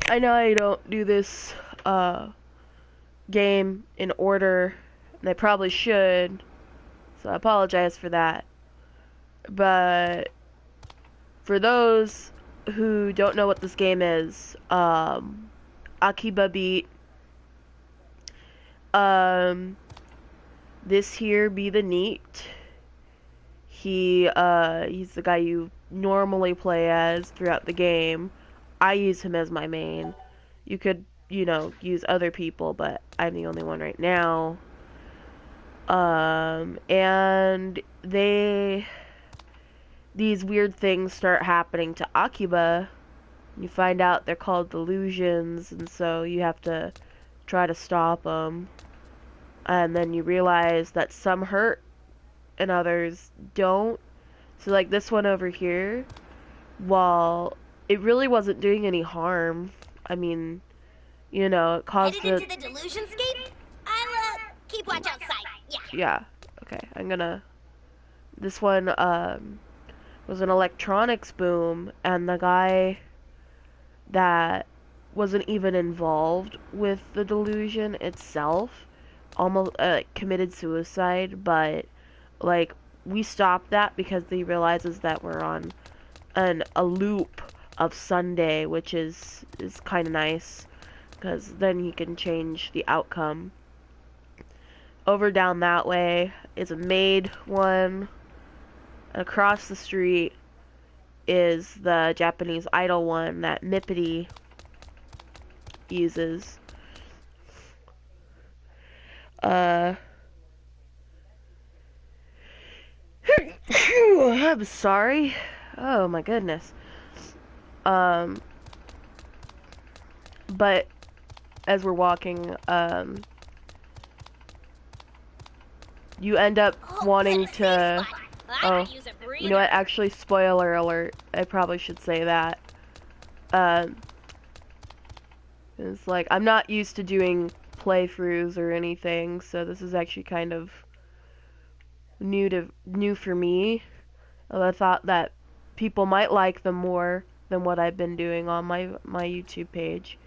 I know I don't do this game in order, and I probably should, so I apologize for that. But for those who don't know what this game is, AKIBA'S, this here be the Neat. He's the guy you normally play as throughout the game. I use him as my main. You could, use other people, but I'm the only one right now. And these weird things start happening to Akiba. You find out they're called delusions, and so you have to try to stop them. And then you realize that some hurt and others don't. So like this one over here, while it really wasn't doing any harm, I mean, it caused Headed into the delusionscape? I'll keep watch outside. Yeah. Okay, this one was an electronics boom, and the guy that wasn't even involved with the delusion itself almost committed suicide, but like we stopped that because he realizes that we're on a loop of Sunday, which is kind of nice because then he can change the outcome. Over down that way is a maid one, and across the street is the Japanese idol one that Mippity uses. I'm sorry. Oh my goodness. But as we're walking, you end up wanting to. Oh, you know what? Actually, spoiler alert. I probably should say that. It's like I'm not used to doing playthroughs or anything, so this is actually kind of new for me. I thought that people might like them more than what I've been doing on my YouTube page.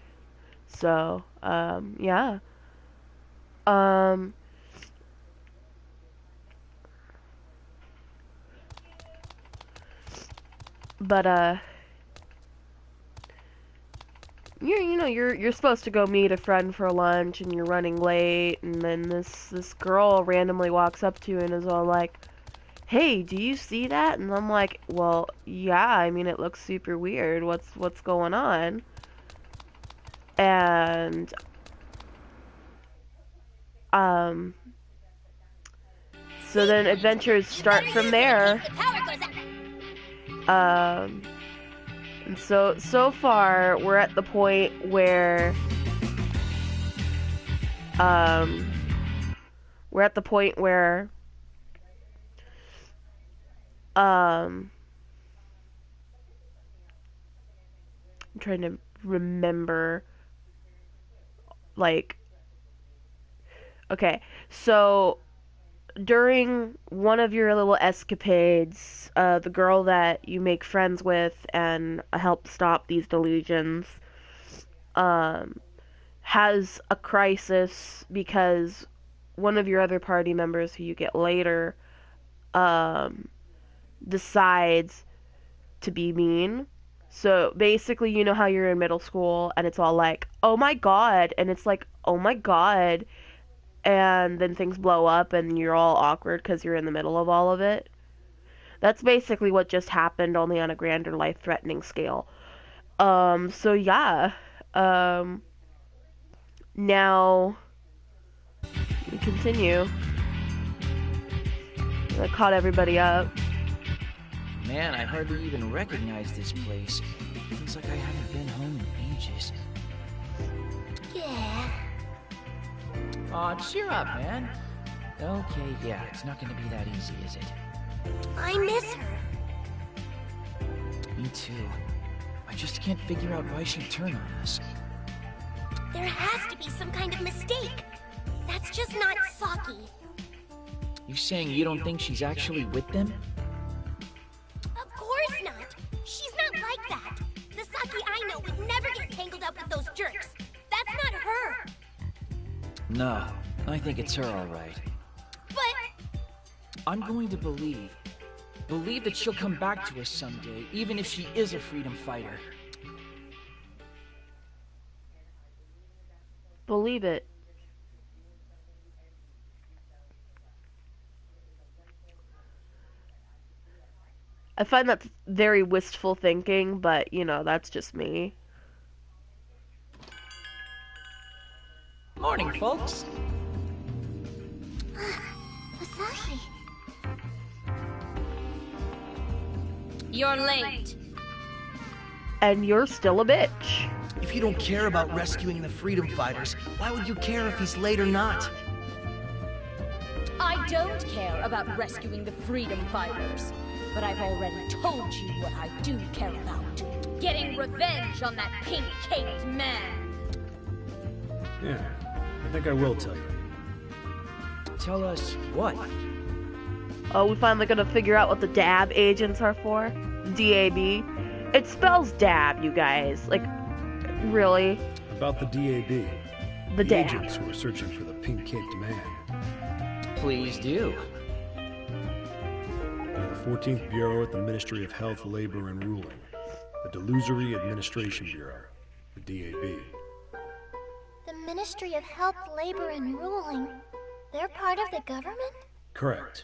So, yeah. But you're supposed to go meet a friend for lunch, and you're running late, and then this girl randomly walks up to you and is all like, "Hey, do you see that?" And I'm like, "Well, yeah. I mean, it looks super weird. What's going on?" And so then adventures start from there. And so far we're at the point where I'm trying to remember, like, okay, so during one of your little escapades, the girl that you make friends with and help stop these delusions, has a crisis because one of your other party members who you get later, decides to be mean. So basically, you know how you're in middle school and it's all like, "Oh my god," and it's like, "Oh my god," and then things blow up and you're all awkward because you're in the middle of all of it. That's basically what just happened, only on a grander life-threatening scale. So yeah. Now we continue. I caught everybody up. Man, I hardly even recognize this place. Feels like I haven't been home in ages. Yeah. Aw, cheer up, man. Okay, yeah, it's not gonna be that easy, is it? I miss her. Me too. I just can't figure out why she'd turn on us. There has to be some kind of mistake. That's just not Saki. You saying you don't think she's actually with them? Of course not. She's not like that. The Saki I know would never get tangled up with No, I think it's her alright. But... I'm going to believe that she'll come back to us someday, even if she is a freedom fighter. Believe it. I find that very wistful thinking, but, you know, that's just me. Morning, folks. Asahi. You're late. And you're still a bitch. If you don't care about rescuing the freedom fighters, why would you care if he's late or not? I don't care about rescuing the freedom fighters. But I've already told you what I do care about. Getting revenge on that pink-caped man. Yeah, I think I will tell you. Tell us what? Oh, we finally gonna figure out what the DAB agents are for? DAB? It spells DAB, you guys. Like, really? About the DAB. The DAB. Agents who are searching for the pink-caped man. Please do. The 14th Bureau at the Ministry of Health, Labor, and Ruling. The Delusory Administration Bureau. The DAB. The Ministry of Health, Labor, and Ruling. They're part of the government? Correct.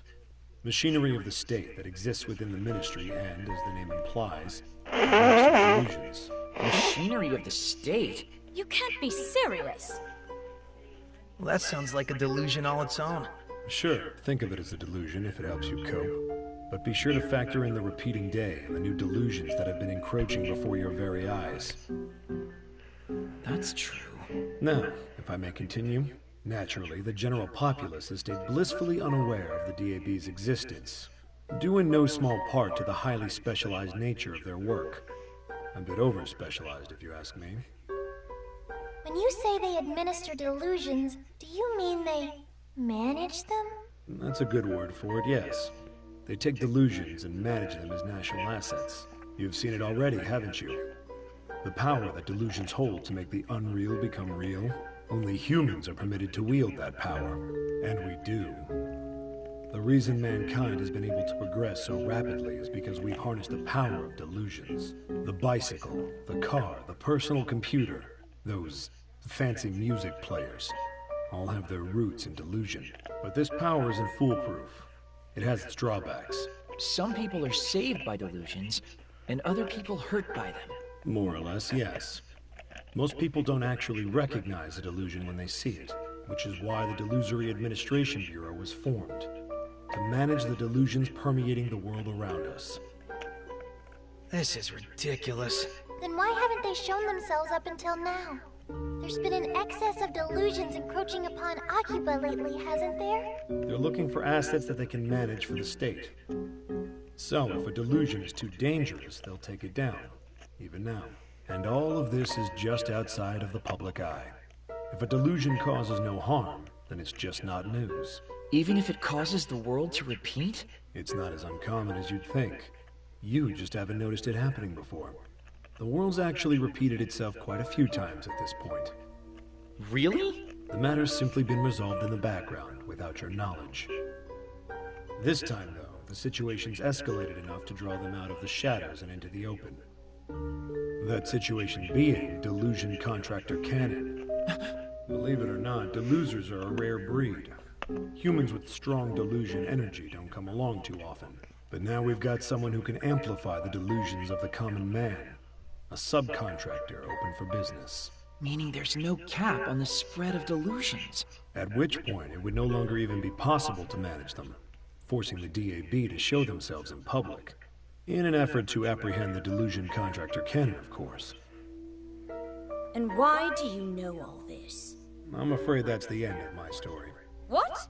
Machinery of the state that exists within the ministry and, as the name implies, works with delusions. Machinery of the state? You can't be serious. Well, that sounds like a delusion all its own. Sure, think of it as a delusion if it helps you cope. But be sure to factor in the repeating day and the new delusions that have been encroaching before your very eyes. That's true. Now, if I may continue, naturally, the general populace has stayed blissfully unaware of the DAB's existence, due in no small part to the highly specialized nature of their work. A bit over-specialized, if you ask me. When you say they administer delusions, do you mean they manage them? That's a good word for it, yes. They take delusions and manage them as national assets. You've seen it already, haven't you? The power that delusions hold to make the unreal become real. Only humans are permitted to wield that power, and we do. The reason mankind has been able to progress so rapidly is because we've harnessed the power of delusions. The bicycle, the car, the personal computer, those fancy music players, all have their roots in delusion. But this power isn't foolproof. It has its drawbacks. Some people are saved by delusions, and other people hurt by them. More or less, yes. Most people don't actually recognize a delusion when they see it, which is why the Delusory Administration Bureau was formed. To manage the delusions permeating the world around us. This is ridiculous. Then why haven't they shown themselves up until now? There's been an excess of delusions encroaching upon Akiba lately, hasn't there? They're looking for assets that they can manage for the state. So, if a delusion is too dangerous, they'll take it down, even now. And all of this is just outside of the public eye. If a delusion causes no harm, then it's just not news. Even if it causes the world to repeat? It's not as uncommon as you'd think. You just haven't noticed it happening before. The world's actually repeated itself quite a few times at this point. Really? The matter's simply been resolved in the background, without your knowledge. This time, though, the situation's escalated enough to draw them out of the shadows and into the open. That situation being Delusion Contractor Cannon. Believe it or not, delusers are a rare breed. Humans with strong delusion energy don't come along too often. But now we've got someone who can amplify the delusions of the common man. A subcontractor open for business. Meaning there's no cap on the spread of delusions. At which point it would no longer even be possible to manage them, forcing the DAB to show themselves in public. In an effort to apprehend the Delusion Contractor Cannon, of course. And why do you know all this? I'm afraid that's the end of my story. What?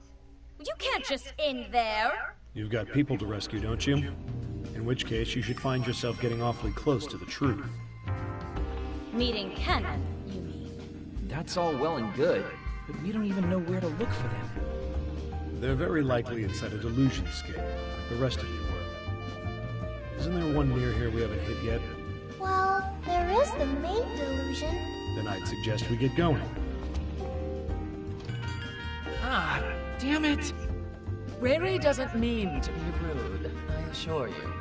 You can't just end there. You've got people to rescue, don't you? In which case, you should find yourself getting awfully close to the truth. Meeting Cannon, you mean? That's all well and good, but we don't even know where to look for them. They're very likely inside a delusion scape, like the rest of you were. Isn't there one near here we haven't hit yet? Well, there is the mate delusion. Then I'd suggest we get going. damn it! Ray Ray doesn't mean to be rude, I assure you.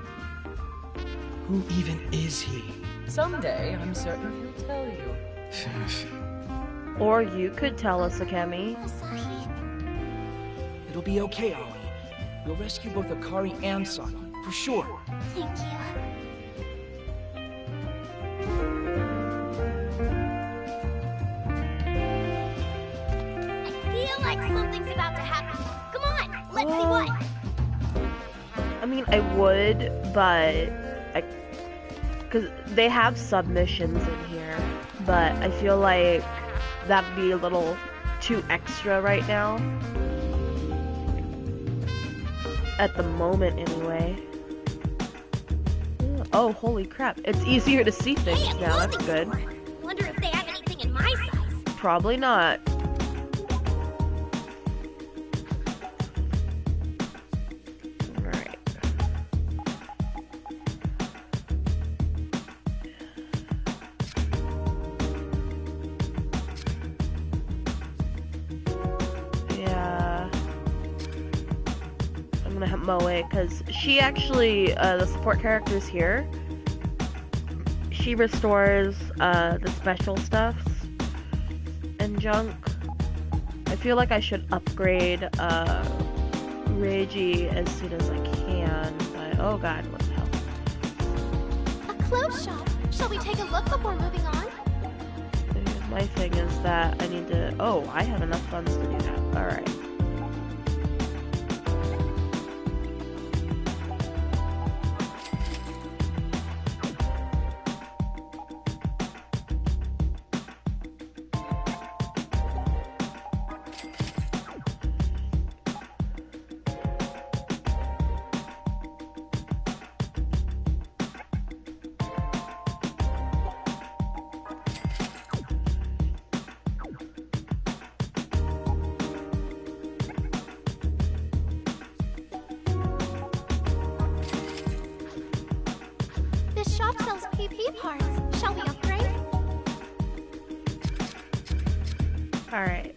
Who even is he? Someday, I'm certain he'll tell you. Or you could tell us, Akemi. It'll be okay, Ollie. We'll rescue both Akari and Saki, for sure. Thank you. I feel like something's about to happen. Come on, let's see what. I mean, I would, but because they have submissions in here, but I feel like that'd be a little too extra right now. At the moment, anyway. Oh, holy crap. It's easier to see things now. That's good. Wonder if they have anything in my size. Probably not. Alright. Yeah. I'm gonna have Moe, because she actually, the support characters here, she restores, the special stuffs and junk. I feel like I should upgrade, Reiji as soon as I can, but oh god, what the hell. A clothes shop. Shall we take a look before moving on? My thing is that I need to, oh, I have enough funds to do that, alright. This shop sells PP parts. Shall we upgrade? Alright.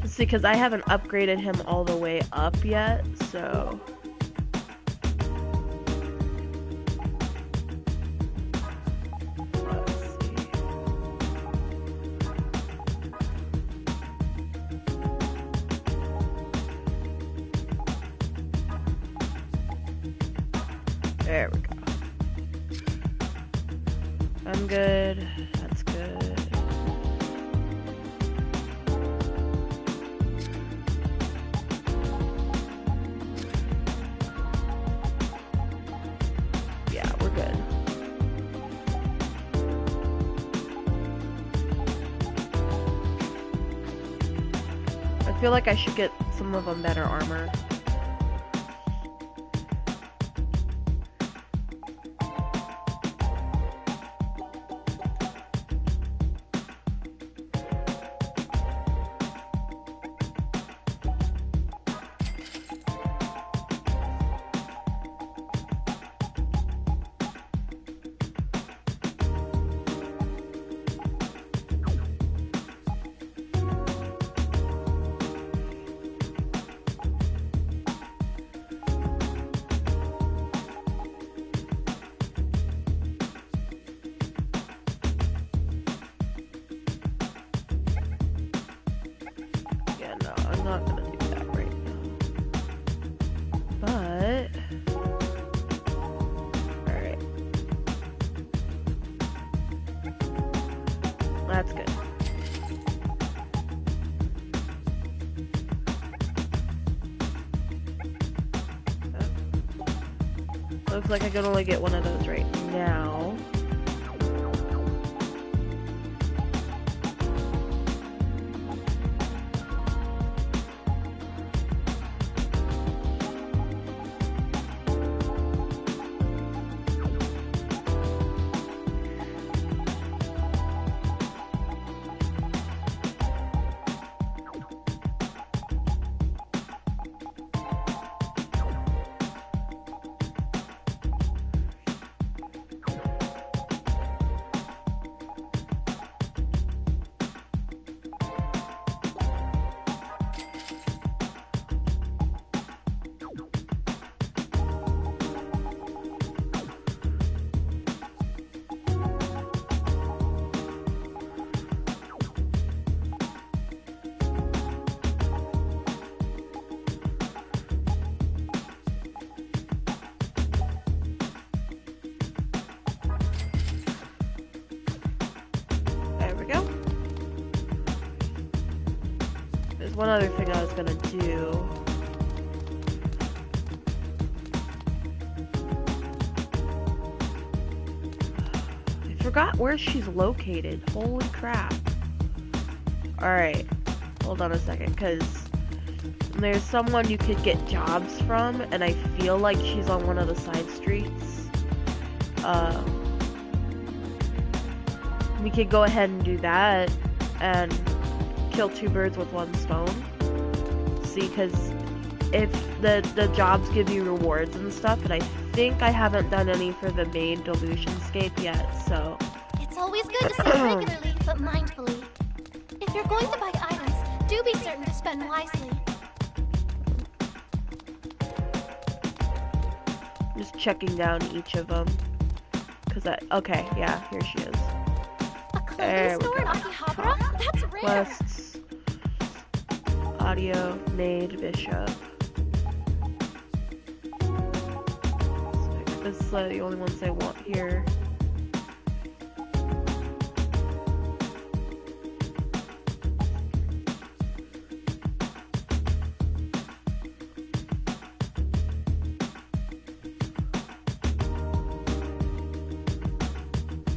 See, because I haven't upgraded him all the way up yet, so... Let's see. There we go. I'm good. That's good. Yeah, we're good. I feel like I should get some of them better armor. I'm not gonna do that right now. But... Alright. That's good. Looks like I can only get one of those right now. one other thing I was gonna do. I forgot where she's located. Holy crap. Alright. Hold on a second, because there's someone you could get jobs from, and I feel like she's on one of the side streets. We could go ahead and do that, and kill two birds with one stone. See, because if the jobs give you rewards and stuff, and I think I haven't done any for the main Delusionscape yet, so... It's always good to save regularly, but mindfully. If you're going to buy items, do be certain to spend wisely. Just checking down each of them. Okay, yeah, here she is. A clothing store in Akihabara? That's rare. Quests. Audio, maid, bishop. This is the only ones I want here.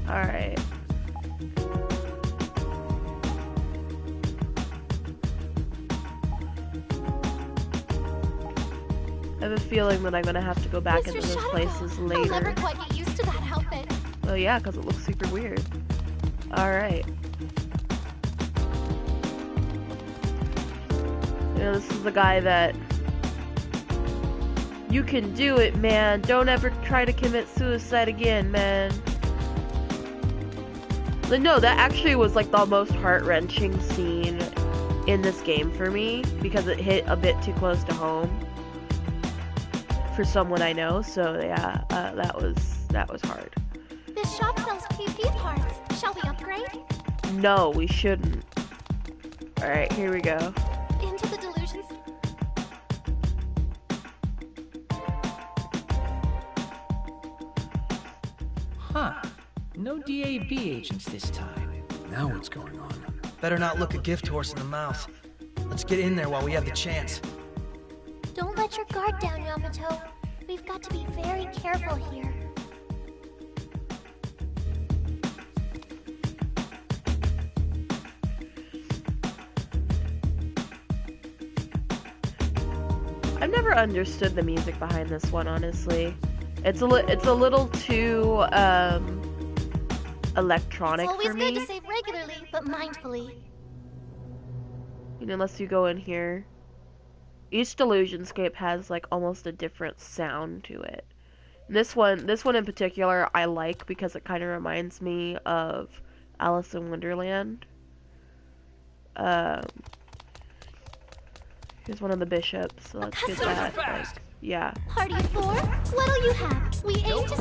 Alright. I have a feeling that I'm gonna have to go back into those places later. I'll never quite get used to that outfit. Oh yeah, because it looks super weird. Alright. You know, this is the guy that... You can do it, man. Don't ever try to commit suicide again, man. Like, no, that actually was like the most heart-wrenching scene in this game for me, because it hit a bit too close to home for someone I know. So yeah, that was hard. This shop sells PP parts. Shall we upgrade? No, we shouldn't. Alright, here we go. Into the delusions. Huh. No DAB agents this time. Now what's going on? Better not look a gift horse in the mouth. Let's get in there while we have the chance. Don't let your guard down, Yamato. We've got to be very careful here. I've never understood the music behind this one, honestly. It's a little too electronic for me. It's always good to save regularly, but mindfully. You know, unless you go in here. Each Delusionscape has like almost a different sound to it. And this one in particular I like because it kind of reminds me of Alice in Wonderland. Here's one of the bishops, so let's get that. Like, yeah. Party of four? What'll you have? We aim to serve.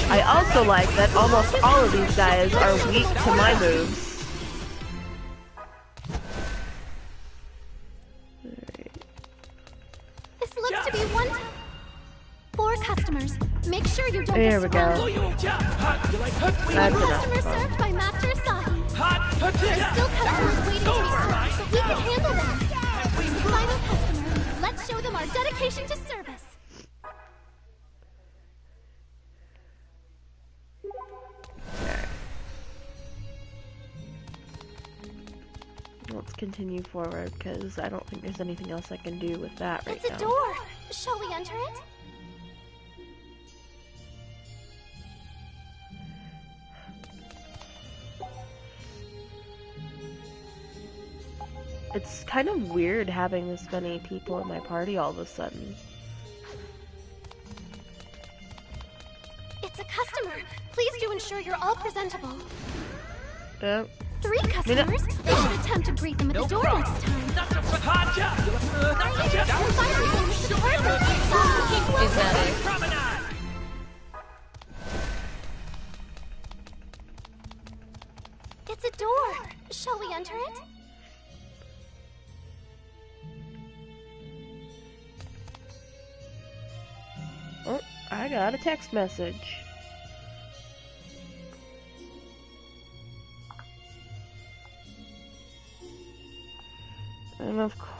I also like that almost all of these guys are weak to my moves. This looks to be one. 4 customers. Make sure you don't There we go. That's Customer enough. served by Master Asahi. There's still customers waiting to be served, but we can handle them. Final customer. Let's show them our dedication to service. Let's continue forward, because I don't think there's anything else I can do with that right It's now. a door. Shall we enter it? It's kind of weird having this many people in my party all of a sudden. It's a customer. Please do ensure you're all presentable. Yep. 3 customers? We should attempt to greet them at the door next time. Is that it? It's a door. Shall we enter it? Oh, I got a text message. And of course.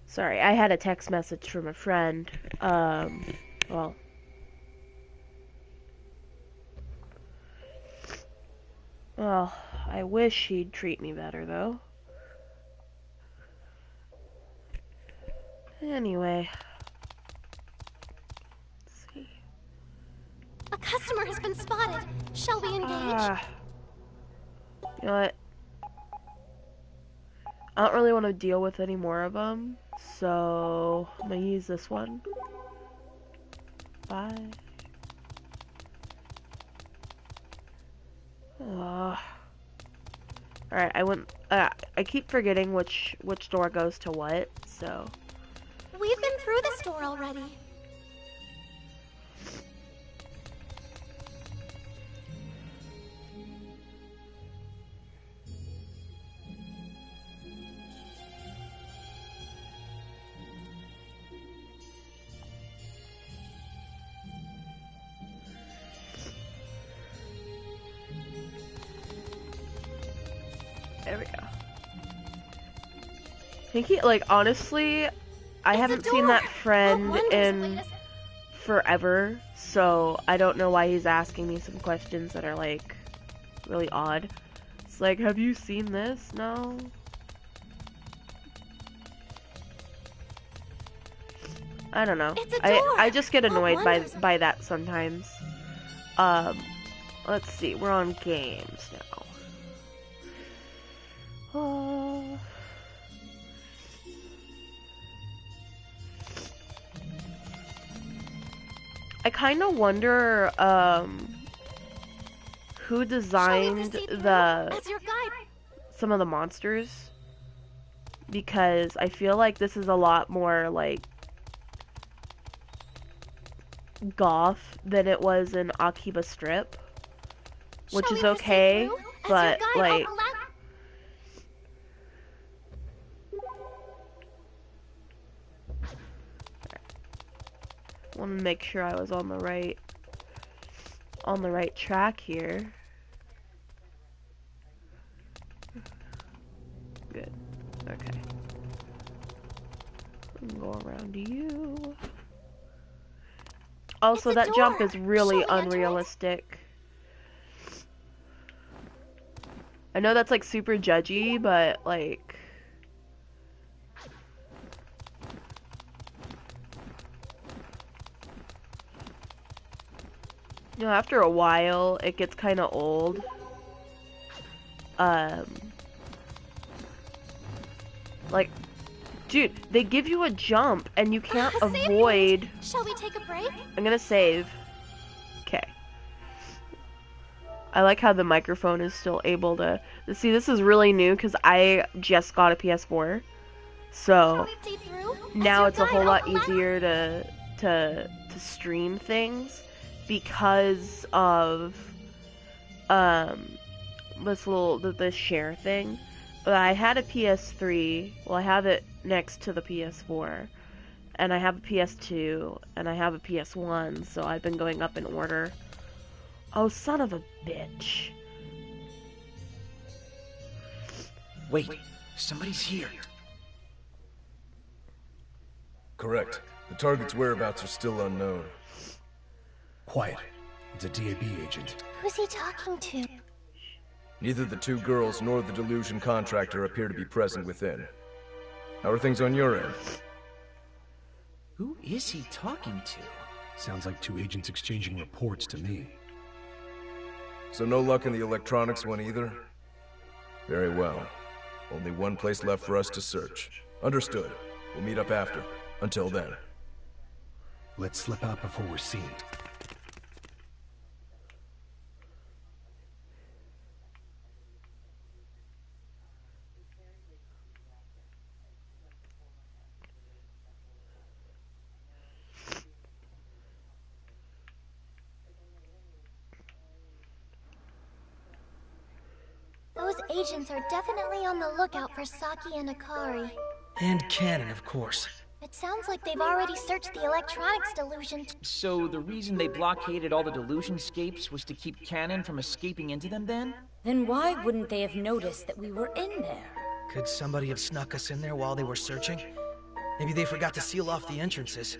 Sorry, I had a text message from a friend. Well. Well, I wish he'd treat me better, though. Anyway. Let's see. A customer has been spotted. Shall we engage? You know what? I don't really want to deal with any more of them, so I'm gonna use this one. Bye. Alright, I keep forgetting which door goes to what, so. We've been through this door already. There we go. I think he, like, honestly, I haven't seen that friend in forever, so I don't know why he's asking me some questions that are, like, really odd. It's like, have you seen this? No? I don't know. I just get annoyed by that sometimes. Let's see, we're on games now. I kind of wonder, who designed some of the monsters, because I feel like this is a lot more, like, goth than it was in Akiba Strip, which is okay, but, like, I want to make sure I was on the right track here. Good. Okay. Go around to you. Also, that jump is really unrealistic. I know that's like super judgy, but like, you know, after a while, it gets kind of old. Like, dude, they give you a jump and you can't avoid. Shall we take a break? I'm gonna save. Okay. I like how the microphone is still able to see. This is really new because I just got a PS4, so now it's a whole lot easier to stream things because of the share thing. But I had a PS3. Well, I have it next to the PS4, and I have a PS2, and I have a PS1. So I've been going up in order. Oh, son of a bitch. Wait, somebody's here. Correct. The target's whereabouts are still unknown. Quiet. It's a DAB agent. Who's he talking to? Neither the two girls nor the delusion contractor appear to be present within. How are things on your end? Who is he talking to? Sounds like two agents exchanging reports to me. So no luck in the electronics one either? Very well. Only one place left for us to search. Understood. We'll meet up after. Until then. Let's slip out before we're seen. Those agents are definitely on the lookout for Saki and Akari. And Cannon, of course. It sounds like they've already searched the electronics delusion. So the reason they blockaded all the delusionscapes was to keep Cannon from escaping into them then? Then why wouldn't they have noticed that we were in there? Could somebody have snuck us in there while they were searching? Maybe they forgot to seal off the entrances.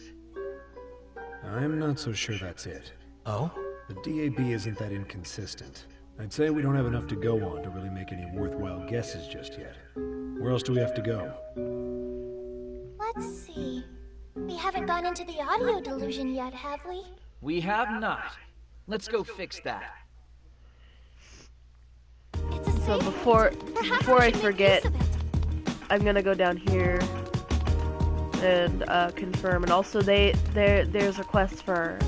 I'm not so sure that's it. Oh? The DAB isn't that inconsistent. I'd say we don't have enough to go on to really make any worthwhile guesses just yet. Where else do we have to go? Let's see. We haven't gone into the audio delusion yet, have we? We have not. Let's go fix that. It's a So safe before Perhaps I we should make forget, use of it. I'm gonna go down here and confirm. And also, there's requests for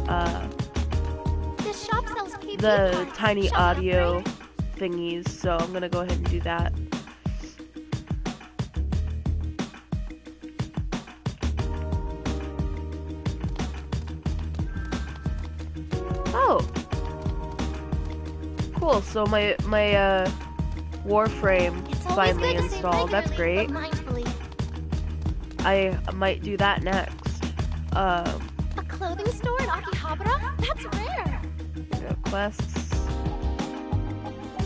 This shop sells PP the parts. tiny Shall we audio upgrade? thingies. So I'm gonna go ahead and do that. Oh, cool. So my Warframe It's always finally good to say installed. That's regularly, great. but mindfully. I might do that next. A clothing store in Akihabara? That's rare. Quests.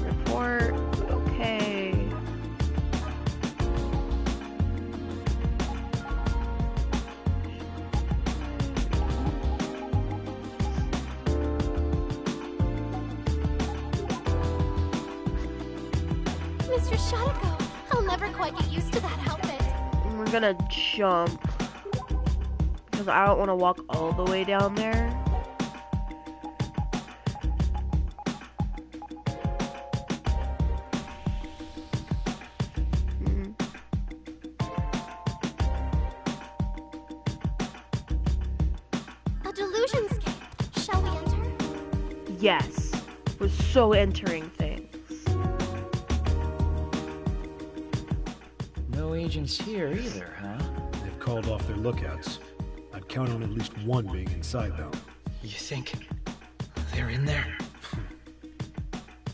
Report. Okay. Mr. Shadoko, I'll never quite get used to that outfit. We're gonna jump. Because I don't want to walk all the way down there. Mhm. A delusionscape. Shall we enter? Yes. We're so entering things. No agents here either, huh? They've called off their lookouts. I'd count on at least one being inside, though. You think they're in there?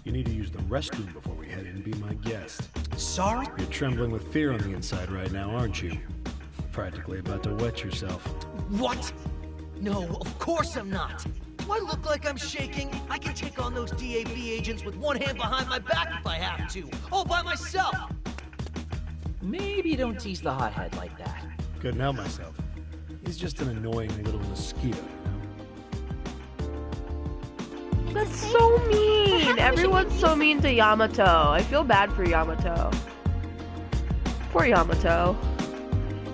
You need to use the restroom before we head in, be my guest. Sorry? You're trembling with fear on the inside right now, aren't you? Practically about to wet yourself. What? No, of course I'm not. Do I look like I'm shaking? I can take on those DAB agents with one hand behind my back if I have to. All by myself. Maybe don't tease the hothead like that. Couldn't help myself. He's just an annoying little mosquito, That's so mean. Everyone's so mean to Yamato. I feel bad for Yamato. Poor Yamato.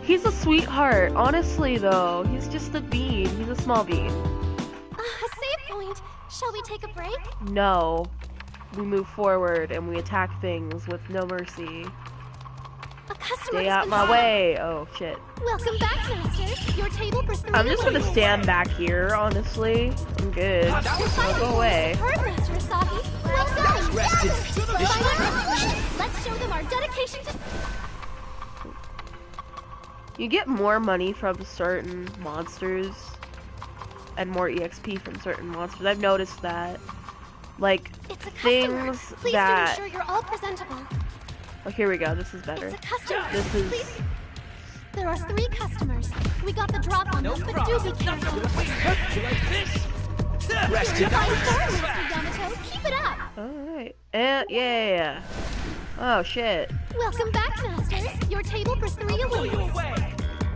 He's a sweetheart. Honestly, though, he's just a bean. He's a small bean. A save point. Shall we take a break? No. We move forward and we attack things with no mercy. A customer Stay has out been my spotted. way. Oh, shit. Welcome back, Masters. Your table for 3 I'm just gonna awaits. stand back here, honestly. I'm good. Your I'll final go away. Heard, Master Asaki. Well done. Rested. Let's show them our dedication to... You get more money from certain monsters and more EXP from certain monsters. I've noticed that. Like, It's a customer. things Please that... do ensure you're all presentable. Oh, here we go. This is better. It's a customer. This is... Please. There are 3 customers. We got the drop on them, but do be careful. Rested. Fine form, Mr. Yamato. Keep it up. Alright. Yeah. Oh, shit. Welcome back, Masters. Your table for 3 awaits.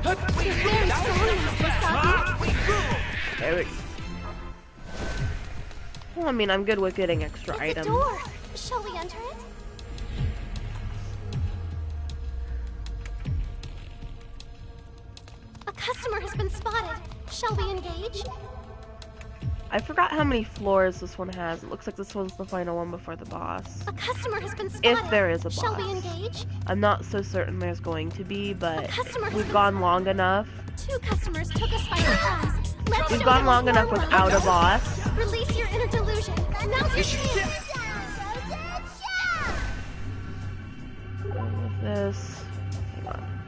You're very strong, Master Asaki. There we... Well, I mean, I'm good with getting extra It's items. a door. Shall we enter it? A customer has been spotted. Shall we engage? I forgot how many floors this one has. It looks like this one's the final one before the boss. A customer has been spotted. If there is a Shall we boss. engage? I'm not so certain there's going to be, but customer has we've been gone long enough. 2 customers took us by surprise. Let's We've show gone them long a enough forerunner. without a boss. Release your inner delusion. Now's your chance. With this. Hang on.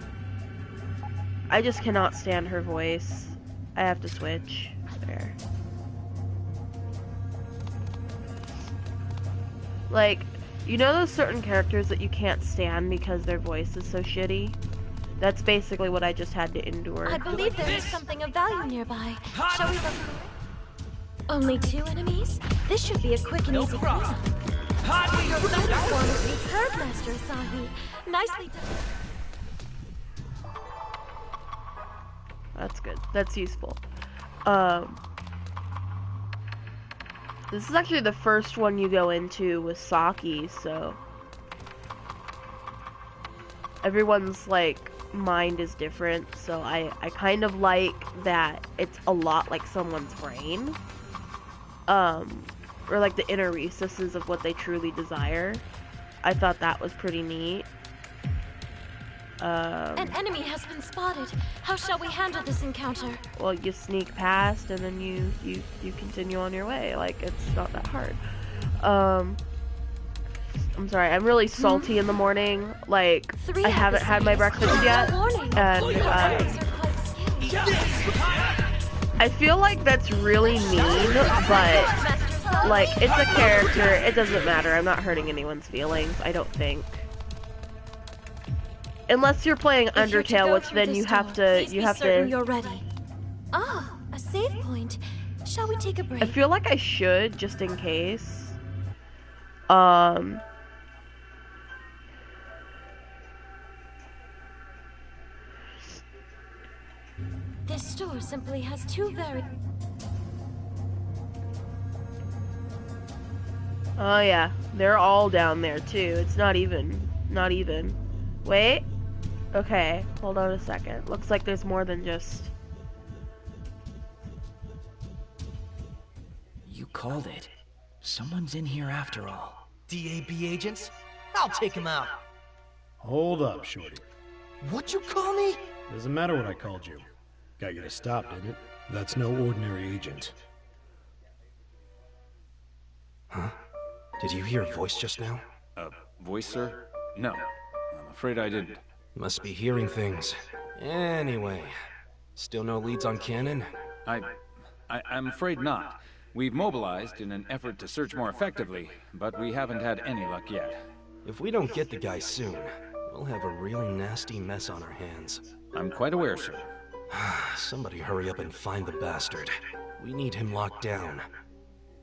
I just cannot stand her voice. I have to switch. There. Like, You know those certain characters that you can't stand because their voice is so shitty? That's basically what I just had to endure. I believe there is something of value nearby. Shall we look? Only 2 enemies? This should be a quick and easy cleanup. Your uniform is superb, Master Asahi. Nicely done. That's good. That's useful. This is actually the first one you go into with Saki, so everyone's like mind is different, so I kind of like that it's a lot like someone's brain. Or like the inner recesses of what they truly desire. I thought that was pretty neat. An enemy has been spotted. How shall we handle this encounter? Well, you sneak past and then you continue on your way. Like, it's not that hard. I'm sorry, I'm really salty in the morning. Like, I haven't had my breakfast yet. And, I feel like that's really mean, but, like, it's a character. It doesn't matter. I'm not hurting anyone's feelings, I don't think. Unless you're playing Undertale, which then you have to You're ready. Ah, a save point. Shall we take a break? I feel like I should, just in case. This store simply has 2 very... Oh yeah, they're all down there too. It's not even. Wait. Okay, hold on a second. Looks like there's more than just... You called it. Someone's in here after all. DAB agents? I'll take them out. Hold up, Shorty. What'd you call me? Doesn't matter what I called you. Got you to stop, didn't it? That's no ordinary agent. Huh? Did you hear a voice just now? Voice, sir? No. I'm afraid I didn't. Must be hearing things. Anyway, still no leads on Cannon? I'm afraid not. We've mobilized in an effort to search more effectively, but we haven't had any luck yet. If we don't get the guy soon, we'll have a really nasty mess on our hands. I'm quite aware, sir. Somebody hurry up and find the bastard. We need him locked down.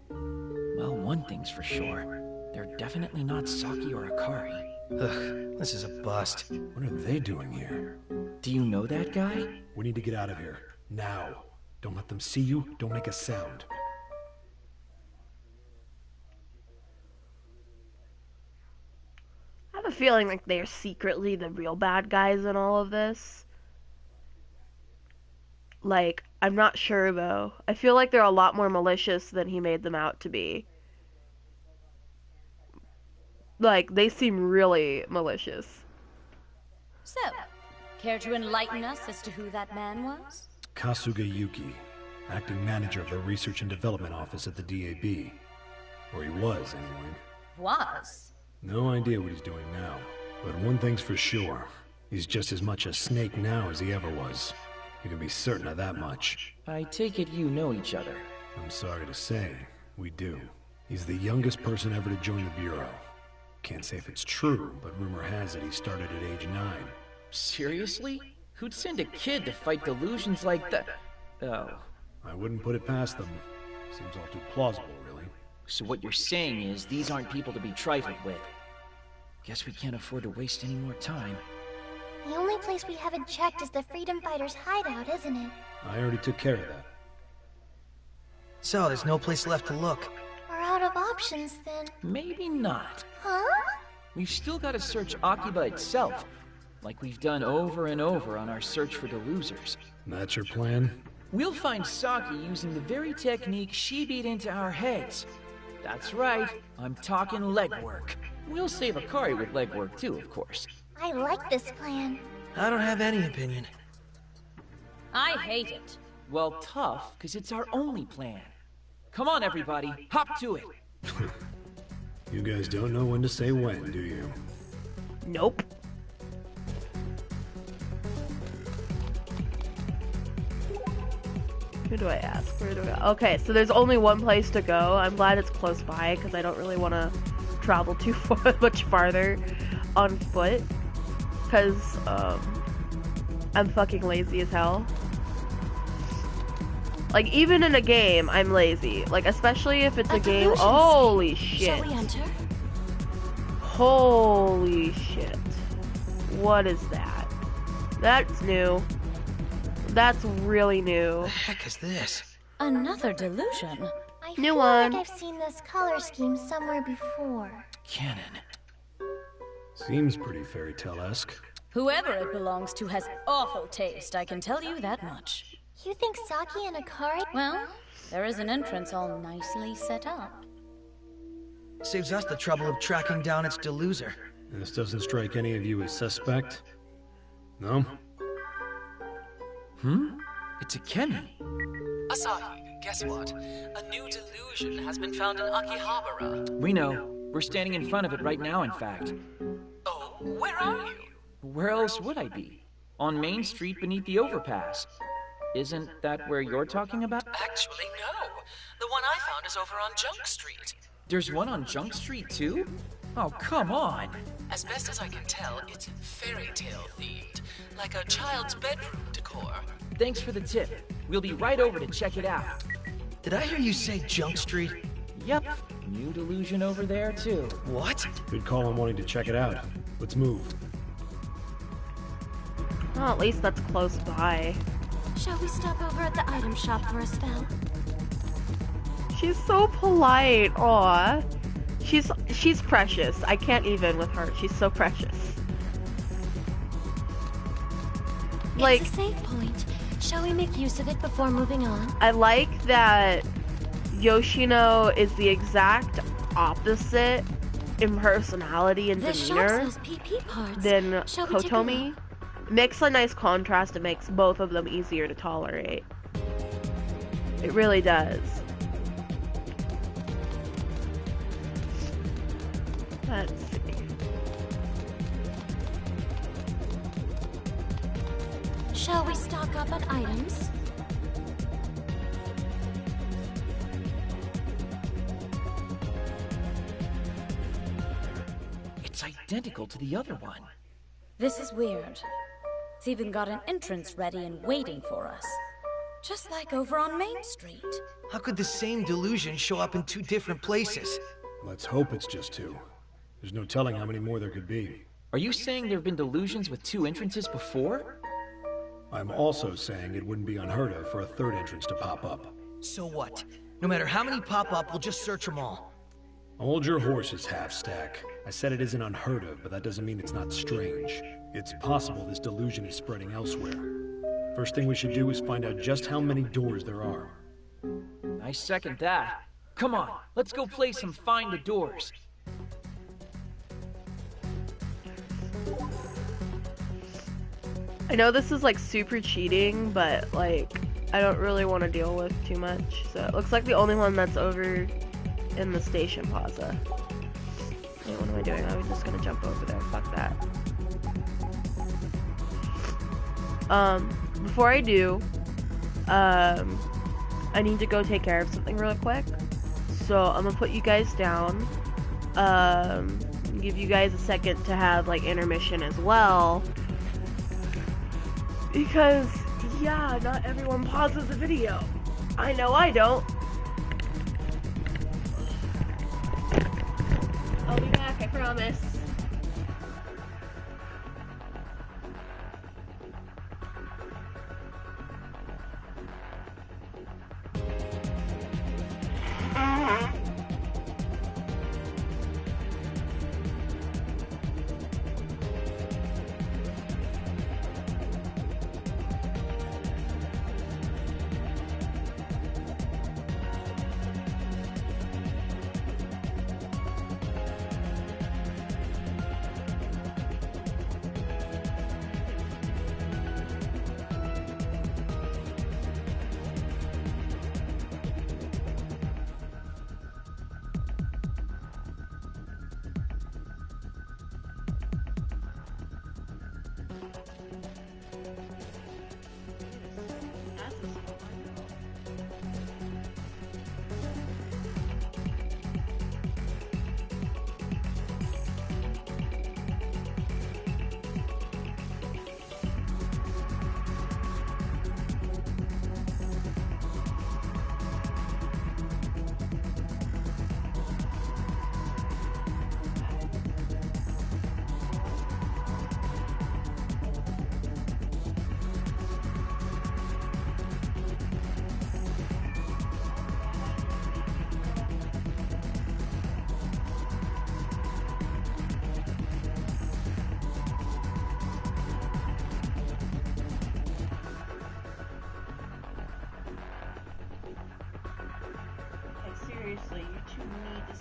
Well, one thing's for sure. They're definitely not Saki or Akari. Ugh, this is a bust. What are they doing here? Do you know that guy? We need to get out of here. Now. Don't let them see you. Don't make a sound. I have a feeling like they're secretly the real bad guys in all of this. Like, I'm not sure though. I feel like they're a lot more malicious than he made them out to be. Like, they seem really malicious. So, care to enlighten us as to who that man was? Kasuga Yuki, acting manager of the Research and Development Office at the DAB. Or he was, anyway. Was? No idea what he's doing now. But one thing's for sure. He's just as much a snake now as he ever was. You can be certain of that much. I take it you know each other. I'm sorry to say, we do. He's the youngest person ever to join the Bureau. Can't say if it's true, but rumor has it he started at age 9. Seriously? Who'd send a kid to fight delusions like that? Oh. I wouldn't put it past them. Seems all too plausible, really. So what you're saying is these aren't people to be trifled with. Guess we can't afford to waste any more time. The only place we haven't checked is the Freedom Fighters' hideout, isn't it? I already took care of that. So, there's no place left to look. We're out of options, then. Maybe not. Huh? We've still got to search Akiba itself, like we've done over and over on our search for the losers. That's your plan? We'll find Saki using the very technique she beat into our heads. That's right, I'm talking legwork. We'll save Akari with legwork too, of course. I like this plan. I don't have any opinion. I hate it. Well, tough, because it's our only plan. Come on, everybody, hop to it. You guys don't know when to say when, do you? Nope. Who do I ask? Where do I go? Okay, so there's only one place to go. I'm glad it's close by, because I don't really want to travel too much farther on foot, because I'm fucking lazy as hell. Like, even in a game, I'm lazy. Like, especially if it's a game. Holy shit. Shall we enter? Holy shit. What is that? That's new. That's really new. The heck is this? Another delusion. I New feel one. like I've seen this color scheme somewhere before. Canon. Seems pretty fairy tale-esque. Whoever it belongs to has awful taste, I can tell you that much. You think Saki and Akari? Well, there is an entrance all nicely set up. Saves us the trouble of tracking down its deluser. And this doesn't strike any of you as suspect? No? It's a Kemi. Asahi, guess what? A new delusion has been found in Akihabara. We know. We're standing in front of it right now, in fact. Oh, where are you? Where else would I be? On Main Street beneath the overpass. Isn't that where you're talking about? Actually, no. The one I found is over on Junk Street. There's one on Junk Street, too? Oh, come on. As best as I can tell, it's fairy tale themed, like a child's bedroom decor. Thanks for the tip. We'll be right over to check it out. Did I hear you say Junk Street? Yep. New delusion over there, too. What? Good call on wanting to check it out. Let's move. Well, at least that's close by. Shall we stop over at the item shop for a spell? She's so polite. Aw. She's precious. I can't even with her. She's so precious. Like, it's a save point. Shall we make use of it before moving on? I like that Yoshino is the exact opposite in personality and This shop demeanor sells PP parts. than Shall we take a Kotomi. look? Makes a nice contrast. It makes both of them easier to tolerate. It really does. Let's see. Shall we stock up on items? It's identical to the other one. This is weird. It's even got an entrance ready and waiting for us. Just like over on Main Street. How could the same delusion show up in two different places? Let's hope it's just two. There's no telling how many more there could be. Are you saying there have been delusions with two entrances before? I'm also saying it wouldn't be unheard of for a third entrance to pop up. So what? No matter how many pop up, we'll just search them all. Hold your horses, Half-Stack. I said it isn't unheard of, but that doesn't mean it's not strange. It's possible this delusion is spreading elsewhere. First thing we should do is find out just how many doors there are. I second that. Come on, let's go play some Find the Doors. I know this is like super cheating, but like I don't really want to deal with too much. So it looks like the only one that's over in the station plaza. Wait, what am I doing? I was just gonna jump over there. Fuck that. Before I do, I need to go take care of something really quick. So I'm gonna put you guys down. Give you guys a second to have like intermission as well. Because, yeah, not everyone pauses the video. I know I don't. I'll be back, I promise.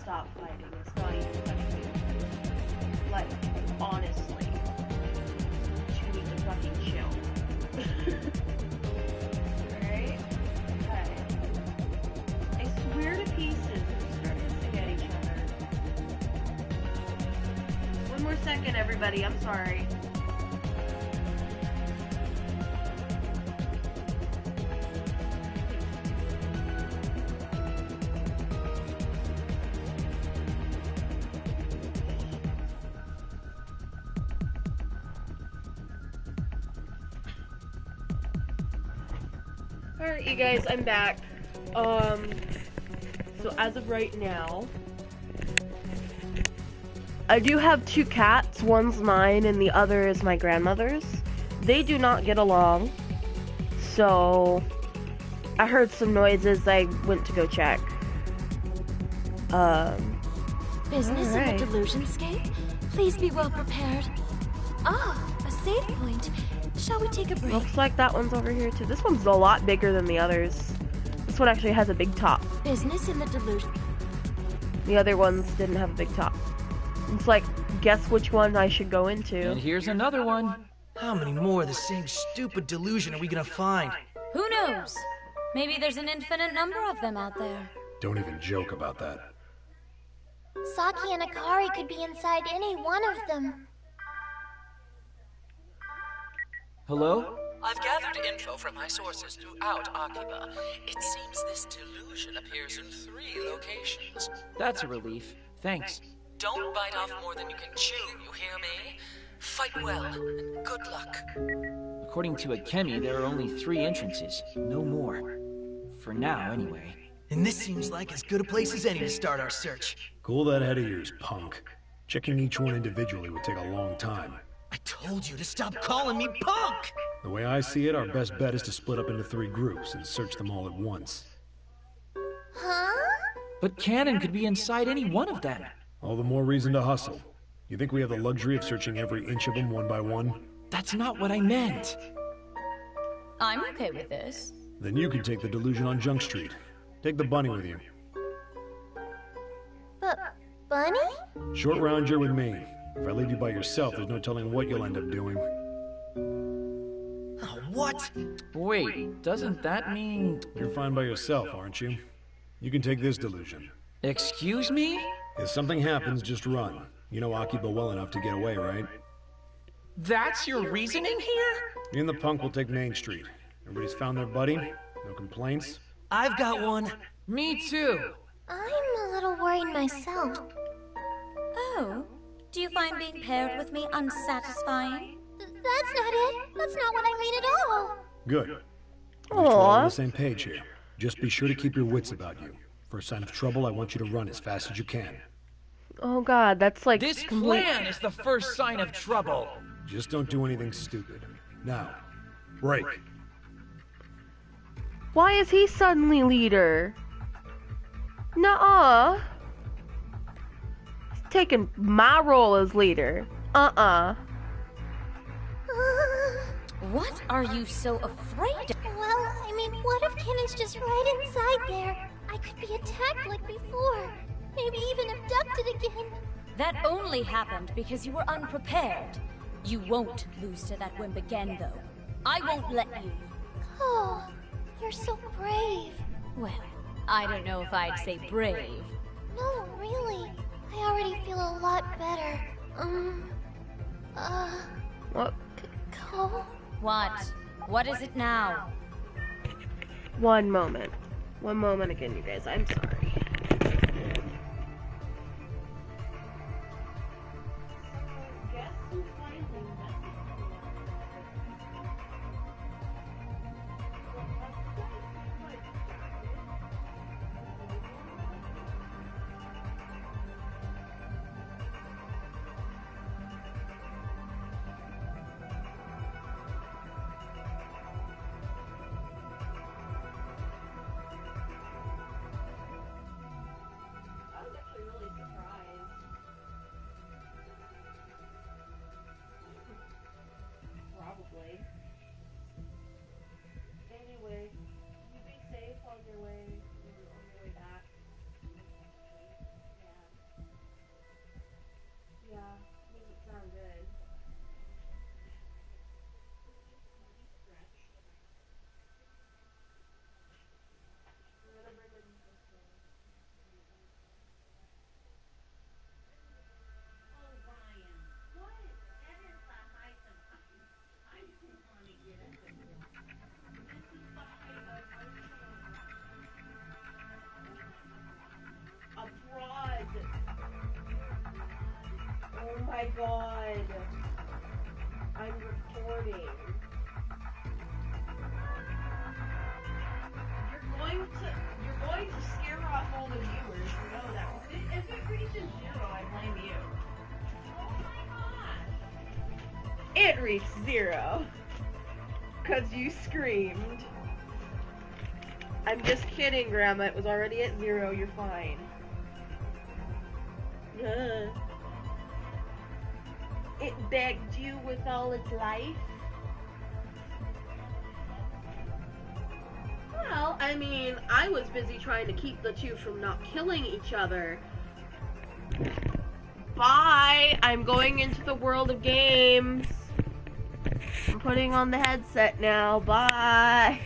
stop fighting. It's not even funny. Like, honestly. You need to fucking chill. Alright? Okay. I swear to pieces we're starting to get each other. One more second, everybody. I'm sorry. Alright, you guys, I'm back. So as of right now, I do have 2 cats. One's mine and the other is my grandmother's. They do not get along. So I heard some noises. I went to go check. Business in alright. the Delusionscape? Please be well prepared. Ah, a save point. Shall we take a break? Looks like that one's over here too. This one's a lot bigger than the others. This one actually has a big top. Business in the Delusion. The other ones didn't have a big top. It's like, guess which one I should go into. And here's another one. How many more of the same stupid delusion are we gonna find? Who knows? Maybe there's an infinite number of them out there. Don't even joke about that. Saki and Akari could be inside any one of them. Hello? I've gathered info from my sources throughout Akiba. It seems this delusion appears in 3 locations. That's a relief. Thanks. Don't bite off more than you can chew, you hear me? Fight well, and good luck. According to Akemi, there are only 3 entrances. No more. For now, anyway. And this seems like as good a place as any to start our search. Cool that head of yours, punk. Checking each one individually would take a long time. I told you to stop calling me punk! The way I see it, our best bet is to split up into 3 groups and search them all at once. Huh? But Cannon could be inside any one of them. All the more reason to hustle. You think we have the luxury of searching every inch of them one by one? That's not what I meant. I'm okay with this. Then you can take the delusion on Junk Street. Take the bunny with you. But Bunny? Short round you're with me. If I leave you by yourself, there's no telling what you'll end up doing. Oh, what? Wait, doesn't that mean... You're fine by yourself, aren't you? You can take this delusion. Excuse me? If something happens, just run. You know Akiba well enough to get away, right? That's your reasoning here? Me and the punk will take Main Street. Everybody's found their buddy? No complaints? I've got one. Me too. I'm a little worried myself. Oh, do you find being paired with me unsatisfying? That's not it. That's not what I mean at all. Good. We're all on Aww. the same page here. Just be sure to keep your wits about you. First sign of trouble, I want you to run as fast as you can. Oh god, that's like This complete... plan is the first sign of trouble. Just don't do anything stupid. Now, break. Why is he suddenly leader? Nuh-uh. He's taking my role as leader. What are you so afraid of? Well, I mean, what if Cannon's just right inside there? I could be attacked like before. Maybe even abducted again. That only happened because you were unprepared. You won't lose to that wimp again, though. I won't let you. Oh, you're so brave. Well, I don't know if I'd say brave. No, really. I already feel a lot better. What? Go? What? What is it now? One moment. One moment again, you guys. I'm sorry. god. I'm recording. You're going to scare off all the viewers. You know that. If it reaches 0, I blame you. Oh my gosh. It reached 0. 'Cause you screamed. I'm just kidding, Grandma. It was already at 0. You're fine. It begged you with all its life? Well, I mean, I was busy trying to keep the two from not killing each other. Bye! I'm going into the world of games. I'm putting on the headset now. Bye!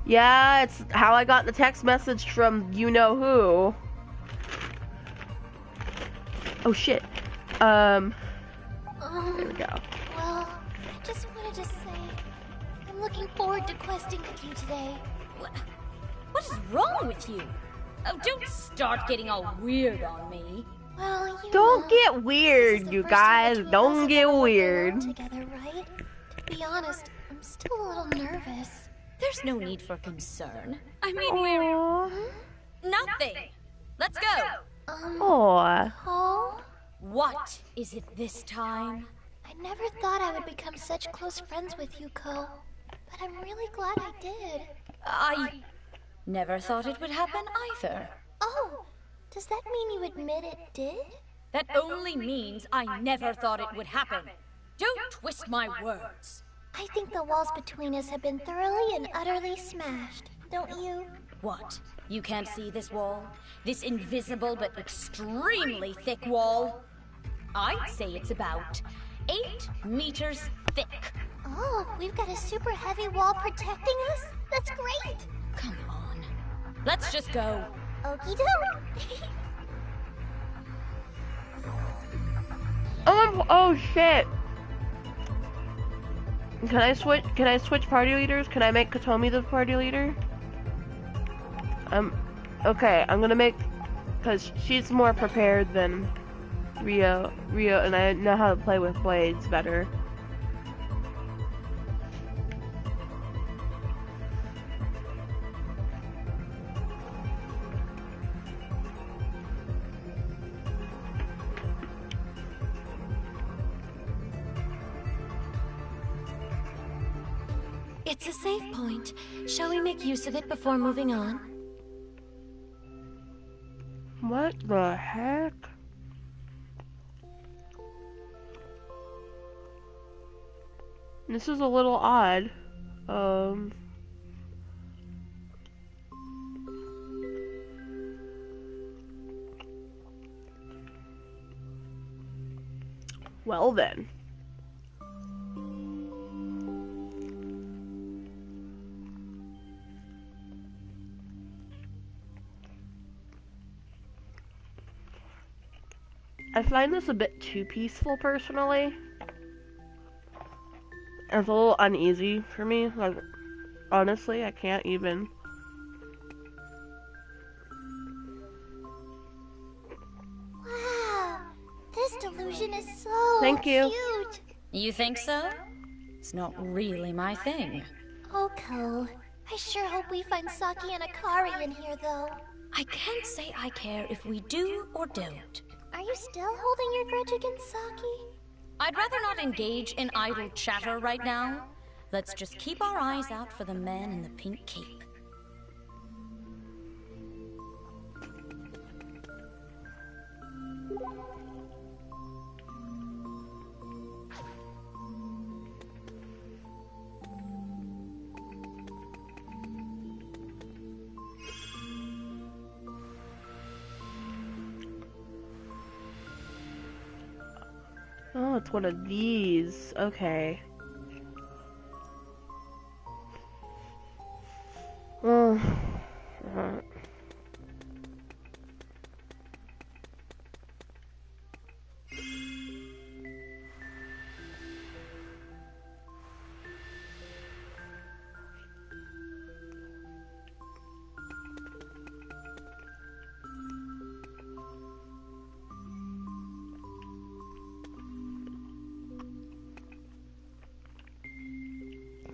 Yeah, it's how I got the text message from you-know-who. Oh shit. There we go. Well, I just wanted to say, I'm looking forward to questing with you today. What is wrong with you? Oh, don't start getting all weird on me. Well, don't get weird, you guys. Don't get weird. Together, right? To be honest, I'm still a little nervous. There's no need for concern. I mean, we're... Nothing. Let's go. Oh? What is it this time? I never thought I would become such close friends with you, Ko. But I'm really glad I did. I never thought it would happen either. Oh, does that mean you admit it did? That only means I never thought it would happen. Don't twist my words. I think the walls between us have been thoroughly and utterly smashed, don't you? What? You can't see this wall? This invisible but extremely thick wall? I'd say it's about 8 meters thick. Oh, we've got a super heavy wall protecting us? That's great! Come on. Let's just go. Okie doke. Oh shit. Can I switch party leaders? Can I make Katomi the party leader? Okay, I'm gonna make, cause she's more prepared than Rio, and I know how to play with blades better. It's a safe point. Shall we make use of it before moving on? What the heck? This is a little odd. Well then. I find this a bit too peaceful, personally. It's a little uneasy for me. Like, honestly, I can't even. Wow, this delusion is so Thank you. cute. You think so? It's not really my thing. Oh, Ko. I sure hope we find Saki and Akari in here, though. I can't say I care if we do or don't. Are you still holding your grudge against Saki? I'd rather not engage in idle chatter right now. Let's just keep our eyes out for the man in the pink cape. Oh, it's one of these. Okay.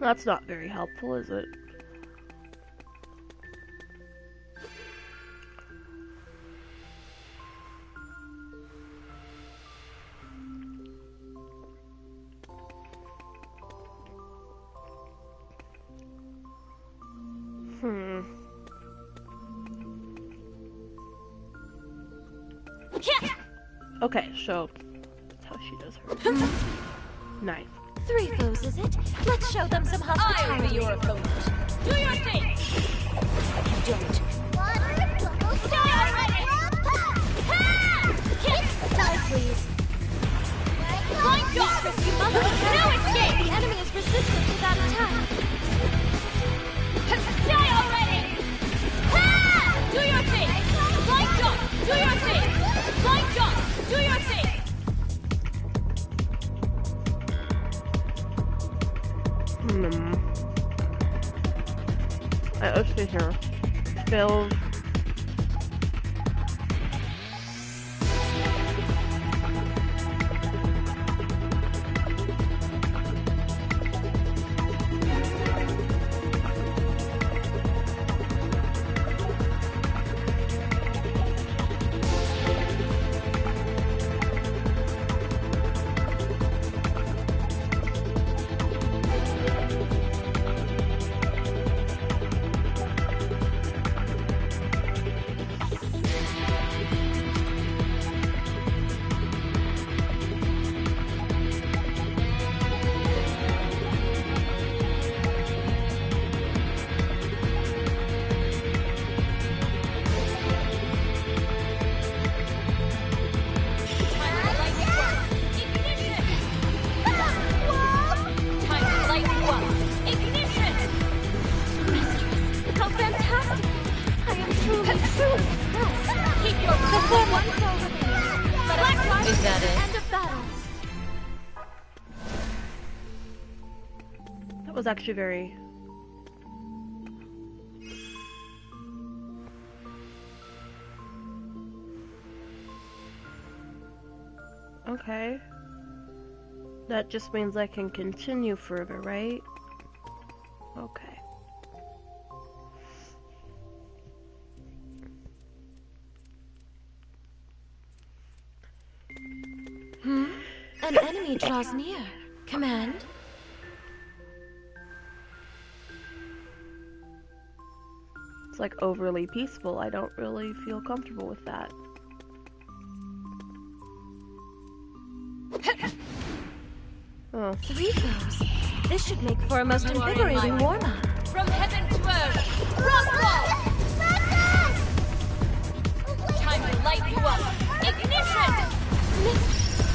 That's not very helpful, is it? Okay, so that's how she does her. Knife. 3 foes, is it? Let's show them some hospitality. I'll be your opponent. Do your thing! You don't. Die already! Die, please. Blind shot! You must be careful. No escape! The enemy is resistant to that attack. Die already! Do your thing! Blind shot! Do your thing! Blind shot! Do your thing! Let's see here. Skills. Is that it? End of battle. That was actually very... Okay. That just means I can continue further, right? Okay. An enemy draws near. Command. It's like overly peaceful. I don't really feel comfortable with that. Oh. 3 foes. This should make for a most invigorating warm-up. From heaven to earth, rockfall! Time to light you up. Ignition!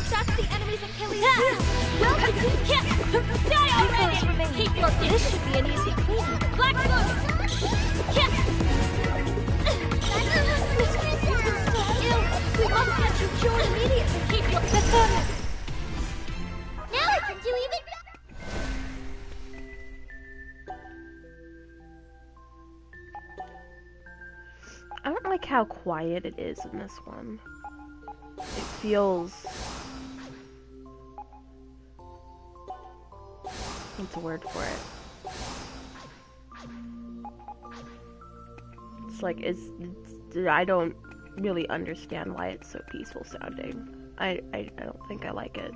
That's the enemy's Achilles heel. Well, Die already! Keep your this distance. should be an easy cleanup. Black Loot! We must get you cured immediately. Keep your Now I can do even better. I don't like how quiet it is in this one. It feels... What's a word for it? It's like, I don't really understand why it's so peaceful sounding. I don't think I like it.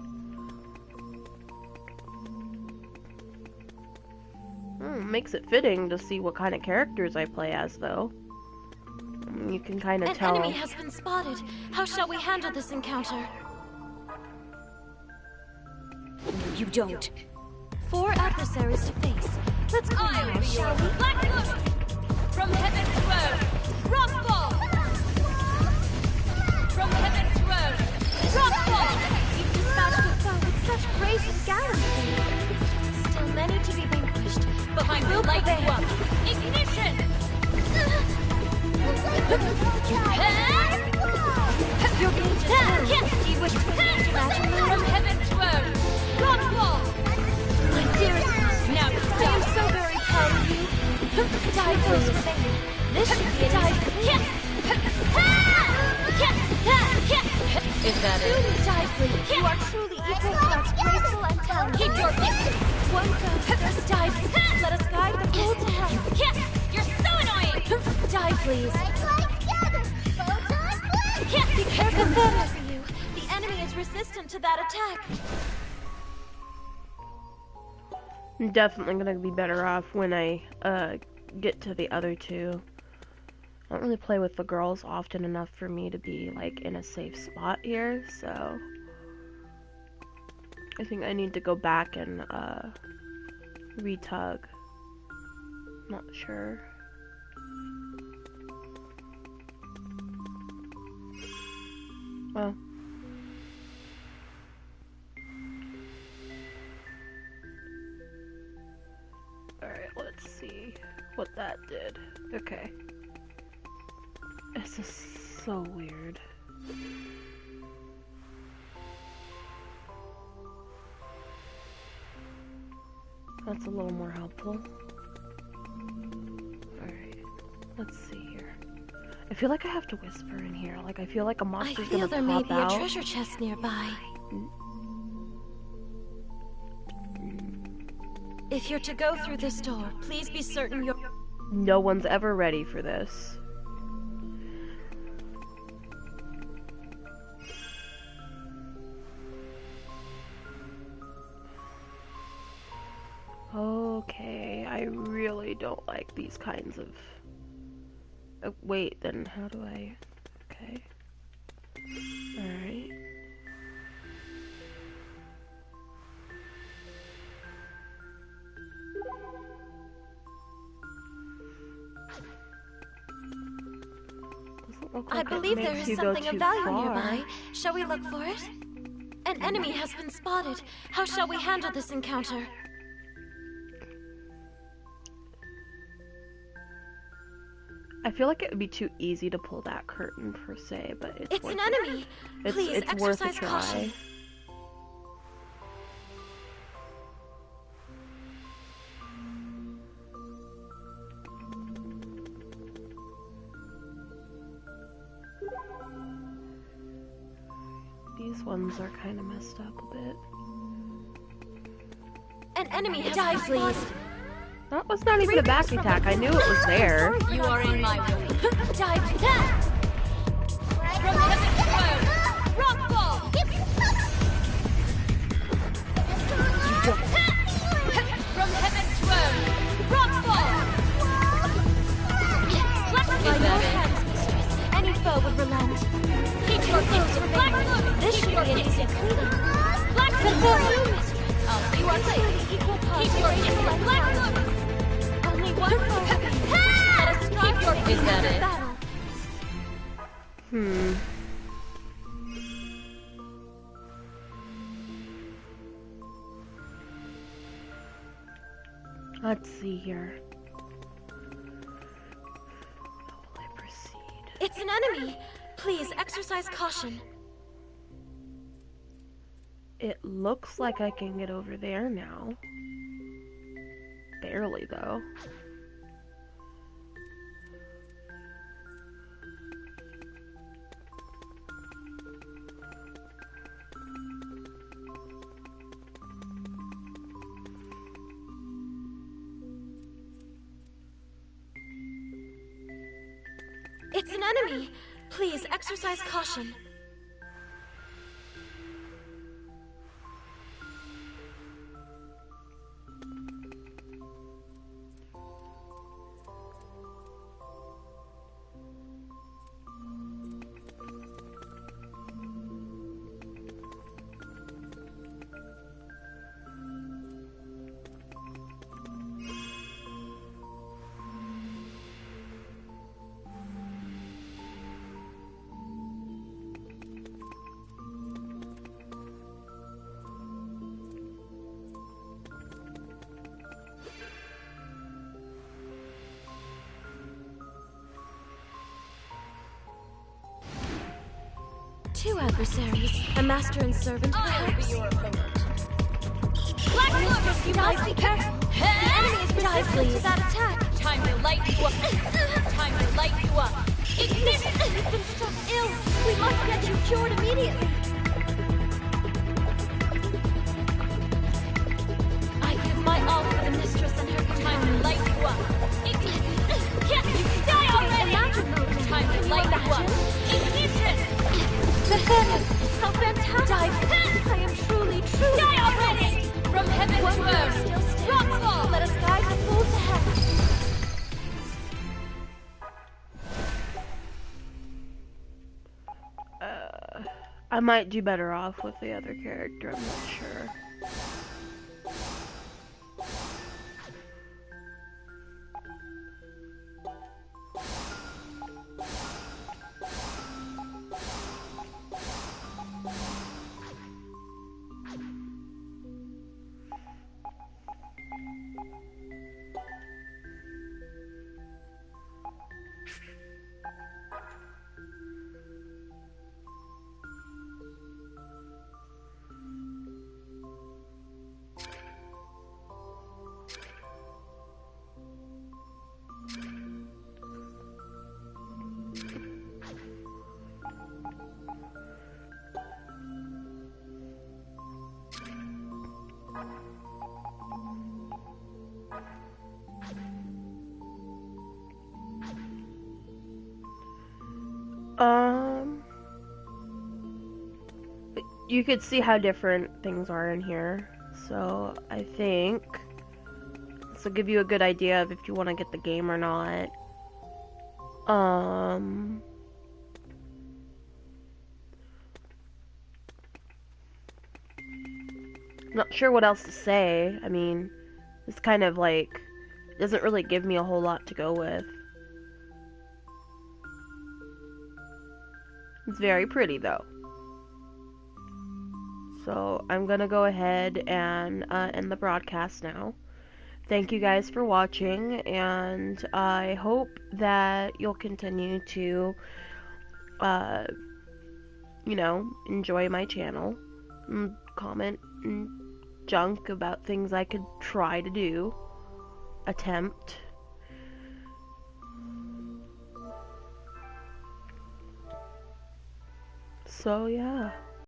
Makes it fitting to see what kind of characters I play as, though. You can kind of tell. An enemy has been spotted. How shall we handle this encounter? You don't. 4 adversaries to face. Let's go now, shall we? Black Loot! From heaven to earth, rockfall! From heaven to earth, rockfall! You've dispatched a foe with such grace and gallantry. Still many to be vanquished, but we will light you prevail. up. Ignition! Your gauge is full. Do you wish to engage imaginary? From heaven to earth, rockfall! My dearest master, Now I am so very proud of you. Die for us, Spain. This should be an easy clean. Is that it? Truly, die for you. You are truly equal parts graceful and hell. Keep your distance. One goes, dive. Let us guide the pool to hell. Yes, you're so annoying. Die, please. Yes, Be careful for you. The enemy is resistant to that attack. I'm definitely gonna be better off when I get to the other two. I don't really play with the girls often enough for me to be like in a safe spot here, so I think I need to go back and retug. Not sure. Well. Alright, let's see what that did. Okay. This is so weird. That's a little more helpful. Alright, let's see here. I feel like I have to whisper in here. Like, I feel like a monster's gonna pop out. I feel there may be a treasure chest nearby. If you're to go through this door, please be certain you're... No one's ever ready for this. Okay, I really don't like these kinds of... Oh, wait, then how do I... Okay. Alright. I believe there is something of value nearby. Shall we look for it? An enemy has been spotted. How shall we handle this encounter? I feel like it would be too easy to pull that curtain per se, but it's an enemy. Please it's worth a exercise try. caution. These ones are kind of messed up a bit. An enemy has died, please. That was not even a back attack. I knew it was there. You are in my way. Dive. From heaven's throne, rock ball. From heaven's throne, rock ball. By your hands, mistress. Any foe would relent. Keep your distance. Black look. This should be an easy cleanup. Black Before look. you, mistress. You are safe. Equal parts. Keep your distance. Black look. Only one foe. Let us strive for the Is that it? battle. Let's see here. How will I proceed? It's an enemy. Please exercise caution. It looks like I can get over there now. Barely, though. It's an enemy. Please exercise caution. Two adversaries, a master and servant, perhaps. Your opponent. Black Mistress, you must be careful. The enemy is resistant to that attack. Time to light you up. Time to light you up. Ignis, you've been struck ill. We must get you cured immediately. My all for the mistress and her time to light you up. Can't you die already? Time to light you up. The heavens! How fantastic! I am truly die already! From heaven to earth, rocks fall! Let us guide the fool to heaven. I might do better off with the other character, I'm not sure. You could see how different things are in here, so I think this will give you a good idea of if you want to get the game or not. Not sure what else to say. I mean, it's kind of like, doesn't really give me a whole lot to go with. It's very pretty though. So I'm gonna go ahead and end the broadcast now. Thank you guys for watching, and I hope that you'll continue to, you know, enjoy my channel, and comment and junk about things I could try to do, attempt. So yeah.